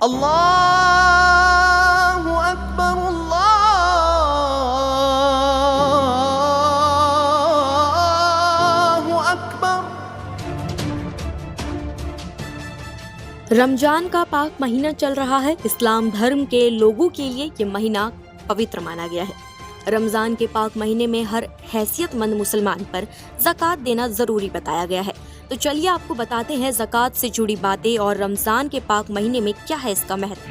अल्लाहु अकबर, अल्लाहु अकबर। रमजान का पाक महीना चल रहा है। इस्लाम धर्म के लोगों के लिए ये महीना पवित्र माना गया है। रमजान के पाक महीने में हर हैसियतमंद मुसलमान पर ज़कात देना जरूरी बताया गया है। तो चलिए आपको बताते हैं ज़कात से जुड़ी बातें और रमजान के पाक महीने में क्या है इसका महत्व।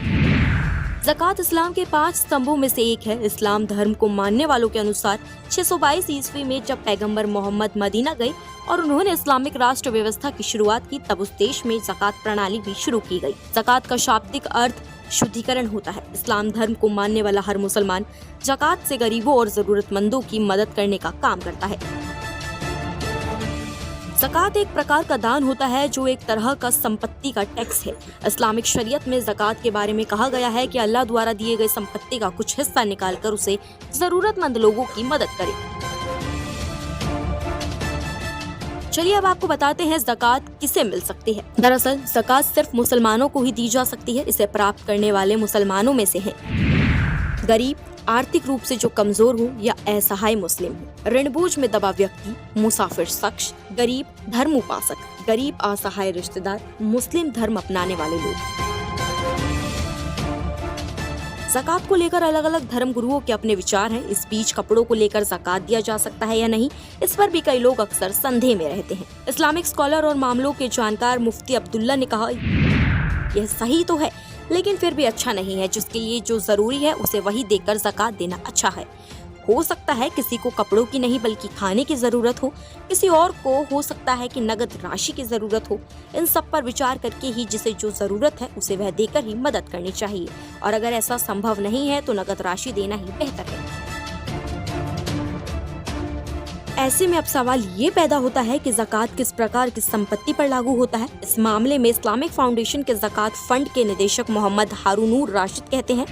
ज़कात इस्लाम के 5 स्तंभों में से एक है। इस्लाम धर्म को मानने वालों के अनुसार 622 ईस्वी में जब पैगंबर मोहम्मद मदीना गए और उन्होंने इस्लामिक राष्ट्र व्यवस्था की शुरुआत की, तब उस देश में ज़कात प्रणाली भी शुरू की गई। ज़कात का शाब्दिक अर्थ शुद्धिकरण होता है। इस्लाम धर्म को मानने वाला हर मुसलमान ज़कात से गरीबों और जरूरतमंदों की मदद करने का काम करता है। ज़कात एक प्रकार का दान होता है जो एक तरह का संपत्ति का टैक्स है। इस्लामिक शरीयत में ज़कात के बारे में कहा गया है कि अल्लाह द्वारा दिए गए संपत्ति का कुछ हिस्सा निकालकर उसे जरूरतमंद लोगों की मदद करें। चलिए अब आपको बताते हैं ज़कात किसे मिल सकती है। दरअसल ज़कात सिर्फ मुसलमानों को ही दी जा सकती है। इसे प्राप्त करने वाले मुसलमानों में से हैं गरीब, आर्थिक रूप से जो कमजोर हो या असहाय मुस्लिम हो, ऋणबोझ में दबा व्यक्ति, मुसाफिर शख्स, गरीब धर्म उपासक, गरीब असहाय रिश्तेदार, मुस्लिम धर्म अपनाने वाले लोग। ज़कात को लेकर अलग अलग धर्म गुरुओं के अपने विचार हैं। इस बीच कपड़ों को लेकर ज़कात दिया जा सकता है या नहीं, इस पर भी कई लोग अक्सर संदेह में रहते हैं। इस्लामिक स्कॉलर और मामलों के जानकार मुफ्ती अब्दुल्ला ने कहा, यह सही तो है लेकिन फिर भी अच्छा नहीं है। जिसके लिए जो जरूरी है उसे वही देकर ज़कात देना अच्छा है। हो सकता है किसी को कपड़ों की नहीं बल्कि खाने की जरूरत हो, किसी और को हो सकता है कि नगद राशि की जरूरत हो। इन सब पर विचार करके ही जिसे जो जरूरत है उसे वह देकर ही मदद करनी चाहिए, और अगर ऐसा संभव नहीं है तो नगद राशि देना ही बेहतर है। ऐसे में अब सवाल ये पैदा होता है कि ज़कात किस प्रकार की संपत्ति पर लागू होता है। इस मामले में इस्लामिक फाउंडेशन के ज़कात फंड के निदेशक मोहम्मद हारूनुर राशिद कहते हैं,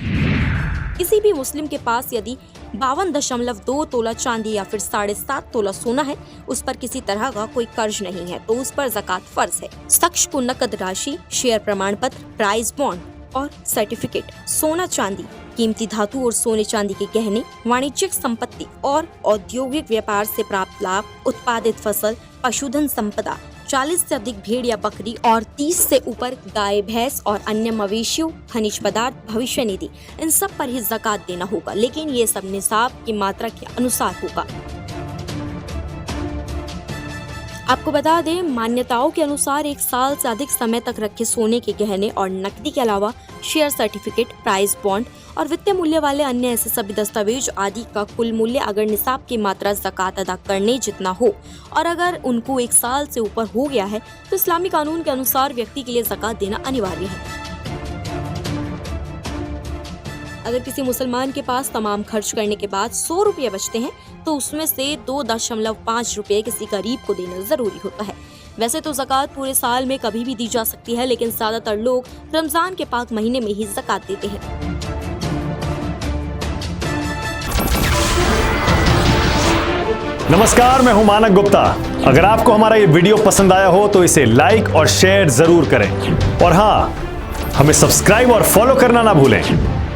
किसी भी मुस्लिम के पास यदि 52.2 तोला चांदी या फिर 7.5 तोला सोना है, उस पर किसी तरह का कोई कर्ज नहीं है तो उस पर ज़कात फर्ज है। शख्स को नकद राशि, शेयर प्रमाण पत्र, प्राइज बॉन्ड और सर्टिफिकेट, सोना चांदी, कीमती धातु और सोने चांदी के गहने, वाणिज्यिक संपत्ति और औद्योगिक व्यापार से प्राप्त लाभ, उत्पादित फसल, पशुधन संपदा, 40 से अधिक भेड़ या बकरी और 30 से ऊपर गाय, भैंस और अन्य मवेशियों, खनिज पदार्थ, भविष्य निधि, इन सब पर ही ज़कात देना होगा, लेकिन ये सब निसाब की मात्रा के अनुसार होगा। आपको बता दें, मान्यताओं के अनुसार 1 साल से अधिक समय तक रखे सोने के गहने और नकदी के अलावा शेयर सर्टिफिकेट, प्राइस बॉन्ड और वित्तीय मूल्य वाले अन्य ऐसे सभी दस्तावेज आदि का कुल मूल्य अगर निसाब की मात्रा ज़कात अदा करने जितना हो और अगर उनको 1 साल से ऊपर हो गया है तो इस्लामी कानून के अनुसार व्यक्ति के लिए ज़कात देना अनिवार्य है। अगर किसी मुसलमान के पास तमाम खर्च करने के बाद 100 रुपये बचते हैं तो उसमें से 2.5 रुपये किसी गरीब को देना जरूरी होता है। वैसे तो ज़कात पूरे साल में कभी भी दी जा सकती है, लेकिन ज्यादातर लोग रमजान के पाक महीने में ही ज़कात देते हैं। नमस्कार, मैं हूं मानक गुप्ता। अगर आपको हमारा ये वीडियो पसंद आया हो तो इसे लाइक और शेयर जरूर करें, और हाँ, हमें सब्सक्राइब और फॉलो करना ना भूलें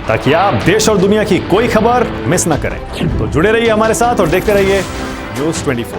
ताकि आप देश और दुनिया की कोई खबर मिस ना करें। तो जुड़े रहिए हमारे साथ और देखते रहिए न्यूज़ 24।